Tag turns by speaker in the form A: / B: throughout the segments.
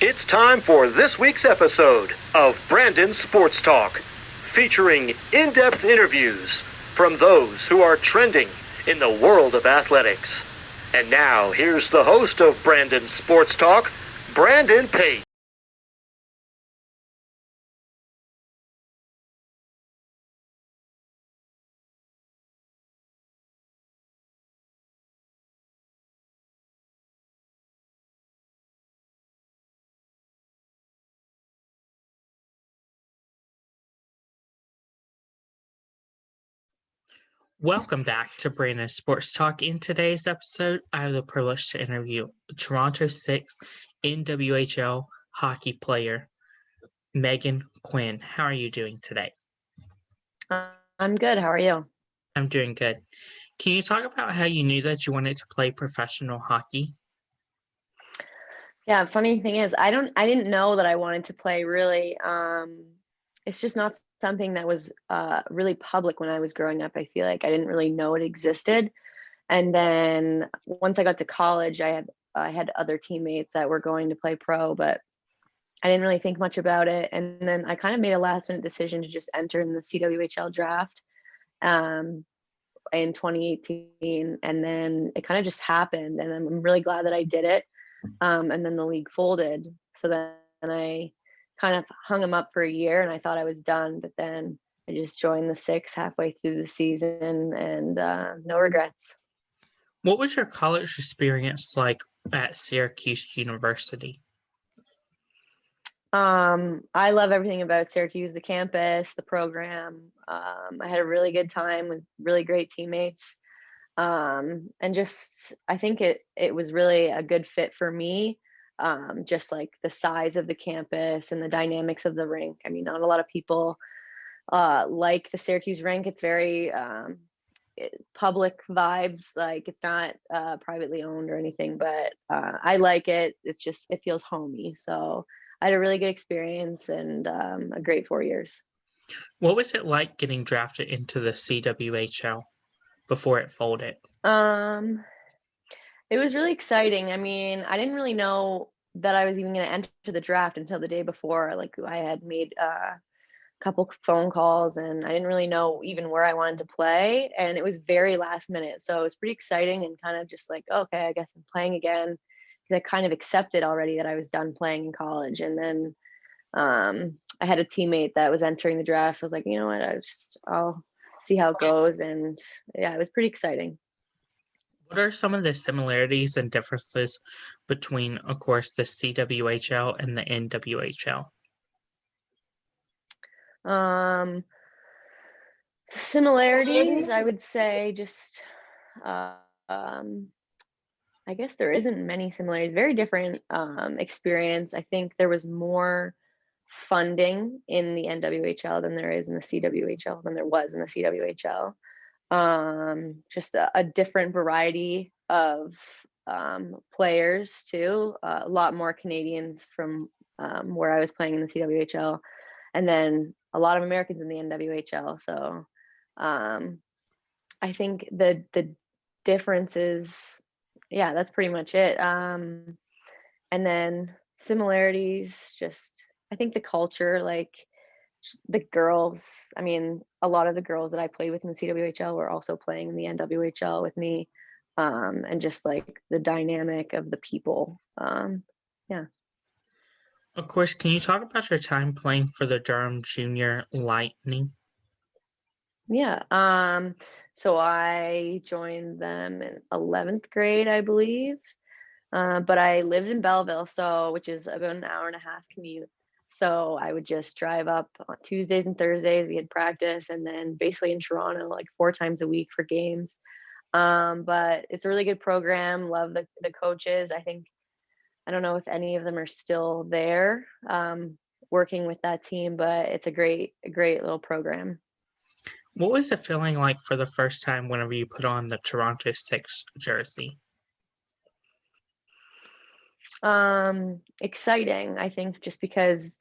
A: It's time for this week's episode of Brandon Sports Talk, featuring in-depth interviews from those who are trending in the world of athletics. And now, here's the host of Brandon Sports Talk, Brandon Pate.
B: Welcome back to Brandon Sports Talk. In today's episode, I have the privilege to interview Toronto Six NWHL hockey player, Megan Quinn. How are you doing today?
C: I'm good. How are you?
B: I'm doing good. Can you talk about how you knew that you wanted to play professional hockey?
C: Yeah, funny thing is, I didn't know that I wanted to play really. It's just not something that was really public when I was growing up. I feel like I didn't really know it existed. And then once I got to college, I had other teammates that were going to play pro, but I didn't really think much about it. And then I kind of made a last minute decision to just enter in the CWHL draft in 2018, and then it kind of just happened, and I'm really glad that I did it. And then the league folded, so then I kind of hung them up for a year, and I thought I was done, but then I just joined the Six halfway through the season, and no regrets.
B: What was your college experience like at Syracuse University?
C: I love everything about Syracuse, the campus, the program. I had a really good time with really great teammates. And just I think it was really a good fit for me. Just like the size of the campus and the dynamics of the rink. I mean, not a lot of people like the Syracuse rink. It's very public vibes, like it's not privately owned or anything, but I like it. It feels homey. So I had a really good experience and a great 4 years.
B: What was it like getting drafted into the CWHL before it folded?
C: It was really exciting. I mean, I didn't really know that I was even going to enter the draft until the day before. Like I had made a couple phone calls, and I didn't really know even where I wanted to play. And it was very last minute. So it was pretty exciting and kind of just like, okay, I guess I'm playing again. Because I kind of accepted already that I was done playing in college. And then I had a teammate that was entering the draft. So I was like, you know what, I'll see how it goes. And yeah, it was pretty exciting.
B: What are some of the similarities and differences between, of course, the CWHL and the NWHL?
C: Similarities, I would say just I guess there isn't many similarities. Very different experience. I think there was more funding in the NWHL than there is in the CWHL than there was in the CWHL. Just a different variety of players too. A lot more Canadians from where I was playing in the CWHL, and then a lot of Americans in the NWHL. So I think the difference is, yeah, that's pretty much it. And then similarities, just I think the culture, like the girls. I mean, a lot of the girls that I played with in the CWHL were also playing in the NWHL with me, and just like the dynamic of the people. Yeah.
B: Of course, can you talk about your time playing for the Durham Junior Lightning?
C: Yeah. So I joined them in 11th grade, I believe. But I lived in Belleville, which is about an hour and a half commute. So I would just drive up on Tuesdays and Thursdays. We had practice, and then basically in Toronto, like 4 times a week for games. But it's a really good program. Love the coaches. I don't know if any of them are still there working with that team, but it's a great little program.
B: What was the feeling like for the first time whenever you put on the Toronto Six jersey?
C: Exciting, I think, just because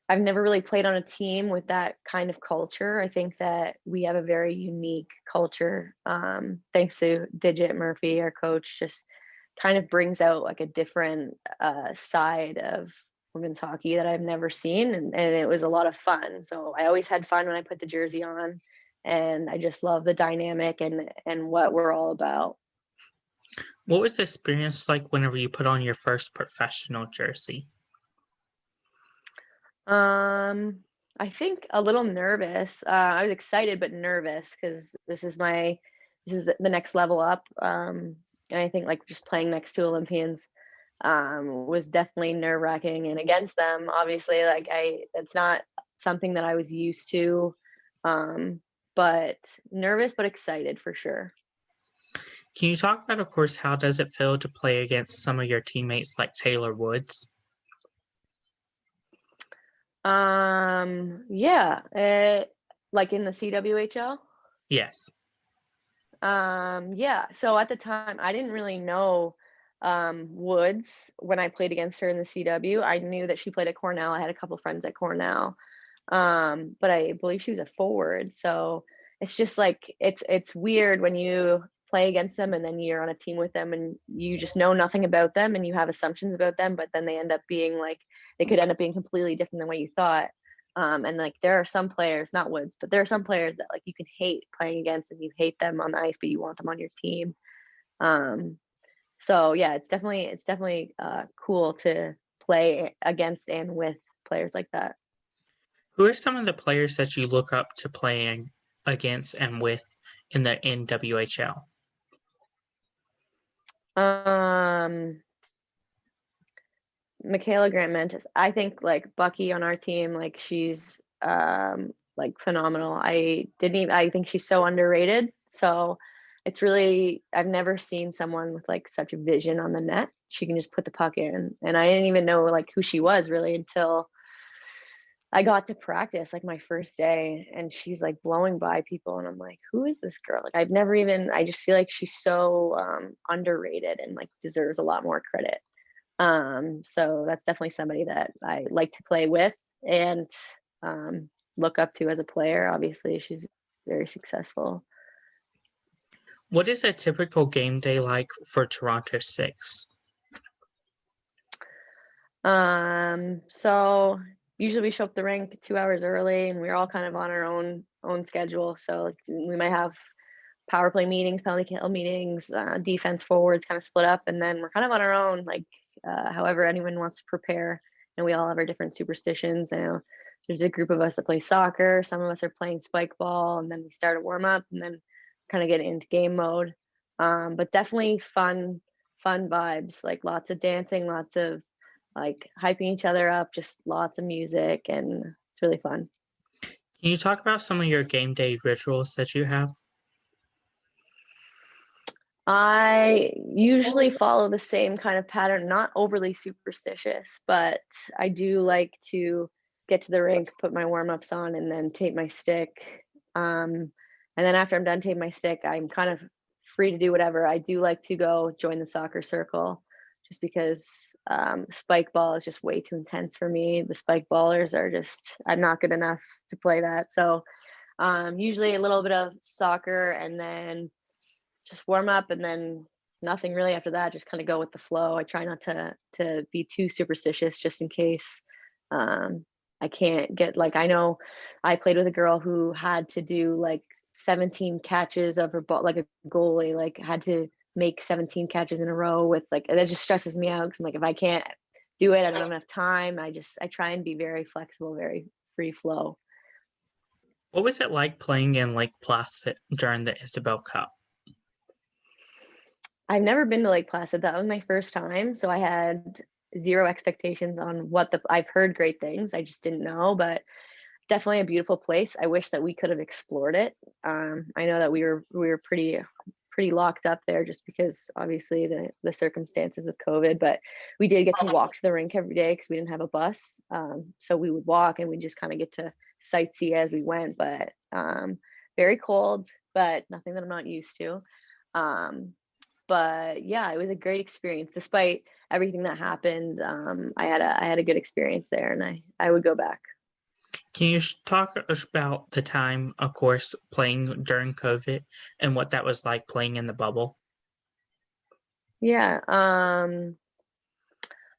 C: I've never really played on a team with that kind of culture. I think that we have a very unique culture. Thanks to Digit Murphy, our coach, just kind of brings out like a different side of women's hockey that I've never seen, and it was a lot of fun. So I always had fun when I put the jersey on, and I just love the dynamic and what we're all about.
B: What was the experience like whenever you put on your first professional jersey?
C: I think a little nervous. I was excited but nervous because this is the next level up. And I think like just playing next to Olympians was definitely nerve-wracking, and against them, obviously, like it's not something that I was used to. But nervous but excited for sure.
B: Can you talk about, of course, how does it feel to play against some of your teammates like Taylor Woods?
C: Yeah, like in the CWHL.
B: Yes.
C: Yeah. So at the time, I didn't really know Woods when I played against her in the CW. I knew that she played at Cornell. I had a couple friends at Cornell, but I believe she was a forward. So it's just like it's weird when you play against them and then you're on a team with them and you just know nothing about them and you have assumptions about them, but then they end up being like they could end up being completely different than what you thought. And like there are some players, not Woods, but there are some players that like you can hate playing against and you hate them on the ice, but you want them on your team. So yeah, it's definitely cool to play against and with players like that.
B: Who are some of the players that you look up to playing against and with in the NWHL?
C: Michaela Grant Mentis. I think like Bucky on our team, like she's like phenomenal. I think she's so underrated. So it's really I've never seen someone with like such a vision on the net. She can just put the puck in. And I didn't even know like who she was really until I got to practice like my first day, and she's like blowing by people and I'm like, who is this girl? Like I just feel like she's so underrated and like deserves a lot more credit. So that's definitely somebody that I like to play with and look up to as a player. Obviously, she's very successful.
B: What is a typical game day like for Toronto Six?
C: So usually we show up the rink 2 hours early, and we're all kind of on our own schedule. So like, we might have power play meetings, penalty kill meetings, defense forwards kind of split up, and then we're kind of on our own, like however anyone wants to prepare. And we all have our different superstitions. You know, there's a group of us that play soccer. Some of us are playing spike ball, and then we start a warm up, and then kind of get into game mode. But definitely fun vibes, like lots of dancing, lots of like hyping each other up, just lots of music, and it's really fun.
B: Can you talk about some of your game day rituals that you have?
C: I usually follow the same kind of pattern, not overly superstitious, but I do like to get to the rink, put my warm-ups on, and then tape my stick. And then after I'm done taping my stick, I'm kind of free to do whatever. I do like to go join the soccer circle just because spike ball is just way too intense for me. The spike ballers are just, I'm not good enough to play that. So usually a little bit of soccer and then just warm up, and then nothing really after that, just kind of go with the flow. I try not to be too superstitious just in case I can't get, like, I know I played with a girl who had to do like 17 catches of her ball, like a goalie, like had to make 17 catches in a row with, like, that just stresses me out because I'm like, if I can't do it, I don't have enough time. I try and be very flexible, very free flow.
B: What was it like playing in Lake Placid during the Isabel Cup?
C: I've never been to Lake Placid. That was my first time, so I had zero expectations on I've heard great things. I just didn't know, but definitely a beautiful place. I wish that we could have explored it. I know that we were pretty locked up there just because obviously the circumstances of COVID, but we did get to walk to the rink every day because we didn't have a bus. So we would walk and we just kind of get to sightsee as we went, but very cold, but nothing that I'm not used to. But yeah, it was a great experience despite everything that happened. I had a good experience there, and I would go back.
B: Can you talk about the time, of course, playing during COVID and what that was like playing in the bubble?
C: Yeah.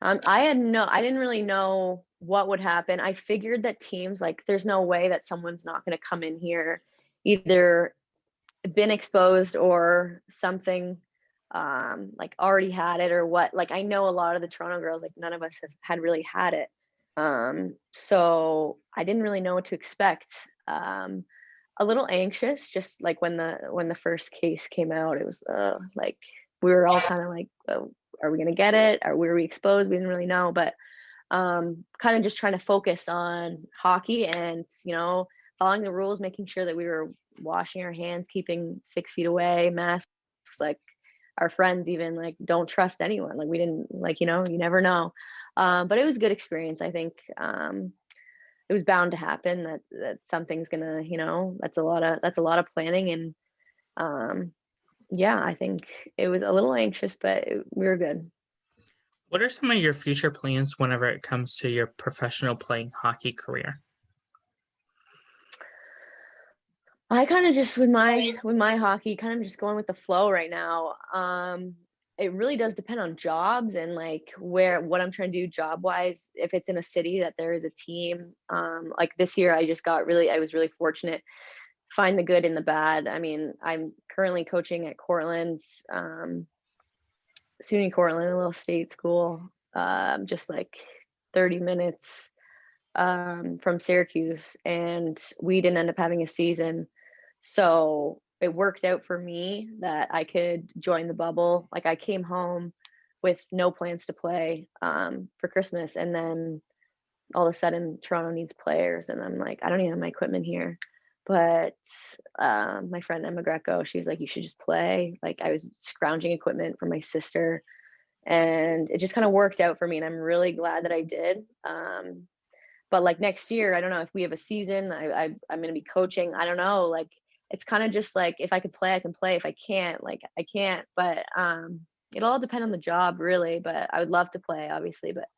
C: I didn't really know what would happen. I figured that teams, like, there's no way that someone's not going to come in here, either been exposed or something, like already had it or what. Like, I know a lot of the Toronto girls, like none of us have had really had it. So I didn't really know what to expect. A little anxious, just like when the first case came out, it was like we were all kind of like, oh, are we gonna get it? Or were we exposed? We didn't really know, but kind of just trying to focus on hockey and, following the rules, making sure that we were washing our hands, keeping 6 feet away, masks, like our friends even like don't trust anyone. Like we didn't, like, you never know. But it was a good experience. I think it was bound to happen that something's gonna, that's a lot of planning. And yeah, I think it was a little anxious, but we were good.
B: What are some of your future plans whenever it comes to your professional playing hockey career?
C: I kind of just with my hockey, kind of just going with the flow right now. It really does depend on jobs and like what I'm trying to do job wise. If it's in a city that there is a team, like this year, I was really fortunate. Find the good in the bad. I mean, I'm currently coaching at Cortland's, SUNY Cortland, a little state school, just like 30 minutes from Syracuse, and we didn't end up having a season. So it worked out for me that I could join the bubble. Like I came home with no plans to play for Christmas, and then all of a sudden Toronto needs players, and I'm like, I don't even have my equipment here. But my friend Emma Greco, she was like, you should just play. Like I was scrounging equipment for my sister, and it just kind of worked out for me, and I'm really glad that I did. But like next year, I don't know if we have a season. I'm going to be coaching. I don't know. Like it's kind of just like if I could play, I can play. If I can't, like I can't. But it'll all depend on the job, really. But I would love to play, obviously. But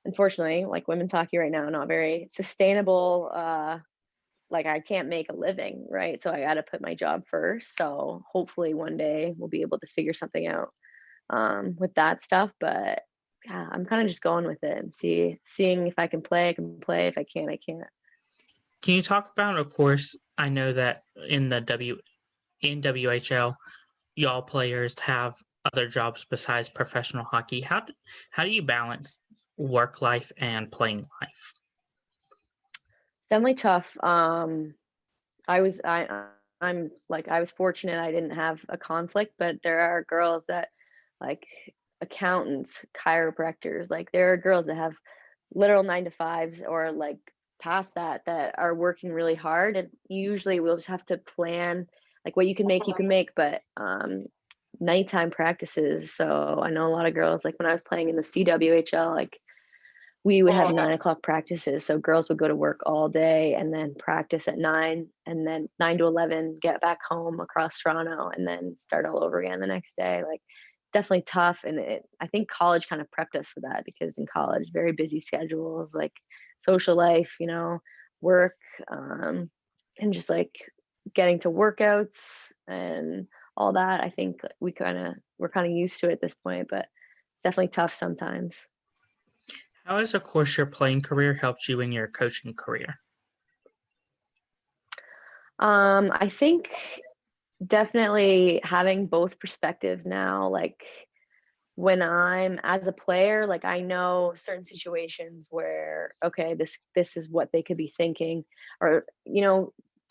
C: unfortunately, like women's hockey right now, not very sustainable. Like I can't make a living, right? So I got to put my job first. So hopefully one day we'll be able to figure something out with that stuff. But yeah, I'm kind of just going with it and seeing if I can play, I can play. If I can't, I can't.
B: Can you talk about, of course, I know that in the WHL, y'all players have other jobs besides professional hockey. How do you balance work life and playing life?
C: Definitely tough. I'm like, I was fortunate I didn't have a conflict, but there are girls that like accountants, chiropractors, like there are girls that have literal 9 to 5s or like past that are working really hard. And usually we'll just have to plan like what you can make, but nighttime practices. So I know a lot of girls, like when I was playing in the CWHL, like we would have 9 o'clock practices. So girls would go to work all day and then practice at 9, and then 9 to 11, get back home across Toronto, and then start all over again the next day. Like definitely tough. And I think college kind of prepped us for that, because in college, very busy schedules, like social life, work, and just like getting to workouts and all that. I think we're kind of used to it at this point, but it's definitely tough sometimes.
B: How has, of course, your playing career helped you in your coaching career?
C: I think definitely having both perspectives now, like when I'm as a player, like I know certain situations where, okay, this is what they could be thinking, or,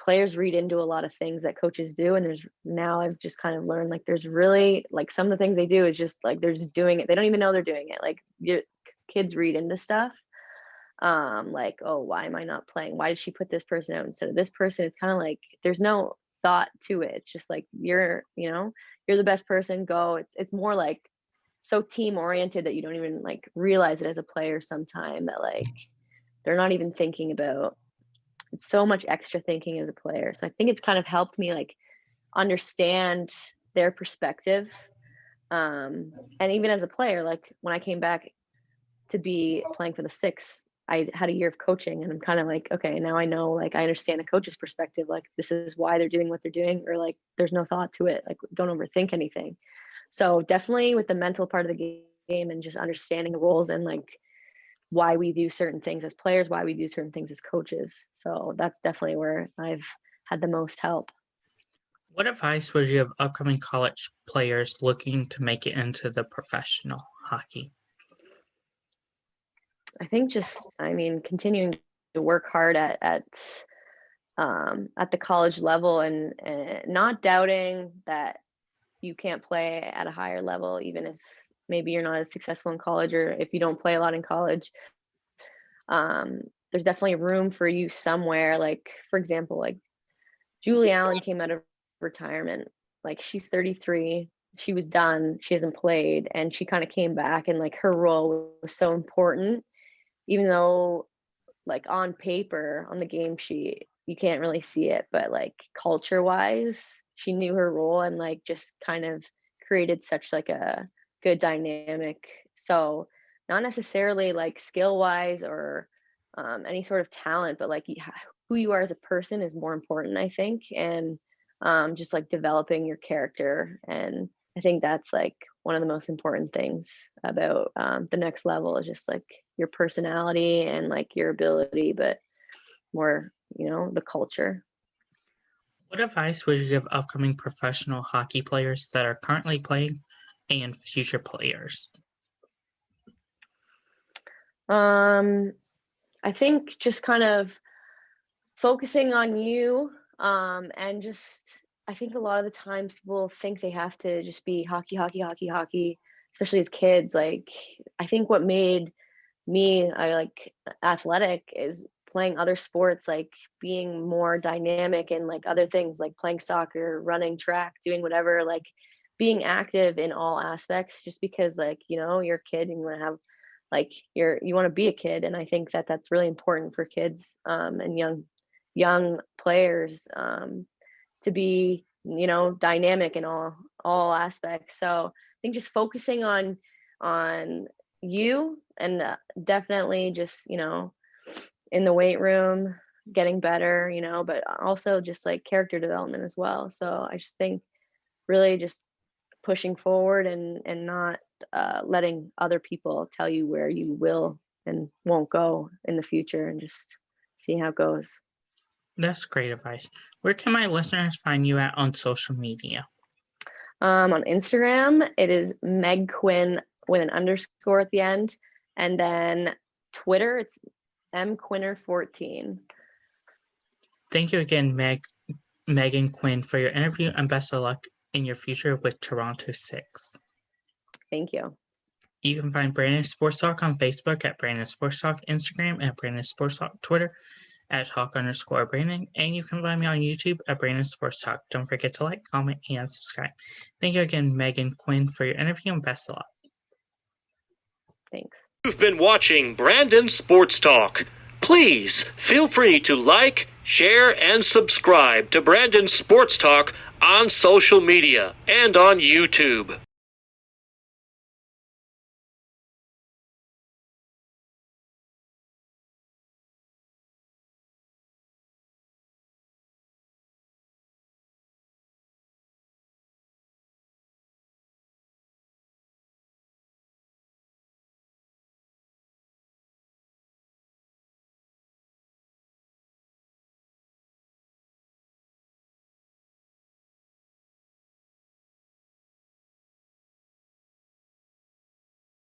C: players read into a lot of things that coaches do. And now I've just kind of learned, like, there's really like some of the things they do is just like, they're just doing it. They don't even know they're doing it. Like your kids read into stuff. Like, oh, why am I not playing? Why did she put this person out instead of this person? It's kind of like there's no thought to it. It's just like you're the best person, go. It's more like so team oriented that you don't even like realize it as a player sometime, that like they're not even thinking about it's so much extra thinking as a player. So I think it's kind of helped me like understand their perspective. And even as a player, like when I came back to be playing for the Six, I had a year of coaching, and I'm kind of like, okay, now I know, like I understand a coach's perspective, like this is why they're doing what they're doing, or like there's no thought to it, like don't overthink anything. So definitely with the mental part of the and just understanding the roles and like why we do certain things as players, why we do certain things as coaches. So that's definitely where I've had the most help.
B: What advice would you give upcoming college players looking to make it into the professional hockey?
C: I think continuing to work hard at the college level and not doubting that you can't play at a higher level, even if maybe you're not as successful in college or if you don't play a lot in college. There's definitely room for you somewhere. Like, for example, like Julie Allen came out of retirement. Like, she's 33. She was done. She hasn't played. And she kind of came back, and like her role was so important, even though like on paper, on the game sheet, you can't really see it. But like culture wise, she knew her role and like just kind of created such like a good dynamic. So not necessarily like skill wise or any sort of talent, but like who you are as a person is more important, I think. And just like developing your character. And I think that's like one of the most important things about the next level is just like your personality and like your ability, but more, the culture.
B: What advice would you give upcoming professional hockey players that are currently playing and future players?
C: I think just kind of focusing on you, and just, I think a lot of the times people think they have to just be hockey, hockey, hockey, hockey, especially as kids. Like, I think what made me like athletic is playing other sports, like being more dynamic and like other things, like playing soccer, running track, doing whatever, like being active in all aspects, just because like, you're a kid and you want to have like you want to be a kid. And I think that that's really important for kids and young players to be, dynamic in all aspects. So I think just focusing on you and definitely just, in the weight room, getting better, but also just like character development as well. So I just think really just pushing forward and not letting other people tell you where you will and won't go in the future, and just see how it goes.
B: That's great advice. Where can my listeners find you at on social media?
C: On Instagram, it is Meg Quinn with an underscore at the end. And then Twitter, it's mquinner14.
B: Thank you again, Megan Quinn, for your interview, and best of luck in your future with Toronto Six.
C: Thank you.
B: You can find Brandon Sports Talk on Facebook at Brandon Sports Talk, Instagram at Brandon Sports Talk, Twitter at Hawk_Brandon, and you can find me on YouTube at Brandon Sports Talk. Don't forget to like, comment, and subscribe. Thank you again, Megan Quinn, for your interview, and best of luck.
C: Thanks.
A: You've been watching Brandon Sports Talk. Please feel free to like, share, and subscribe to Brandon Sports Talk on social media and on YouTube.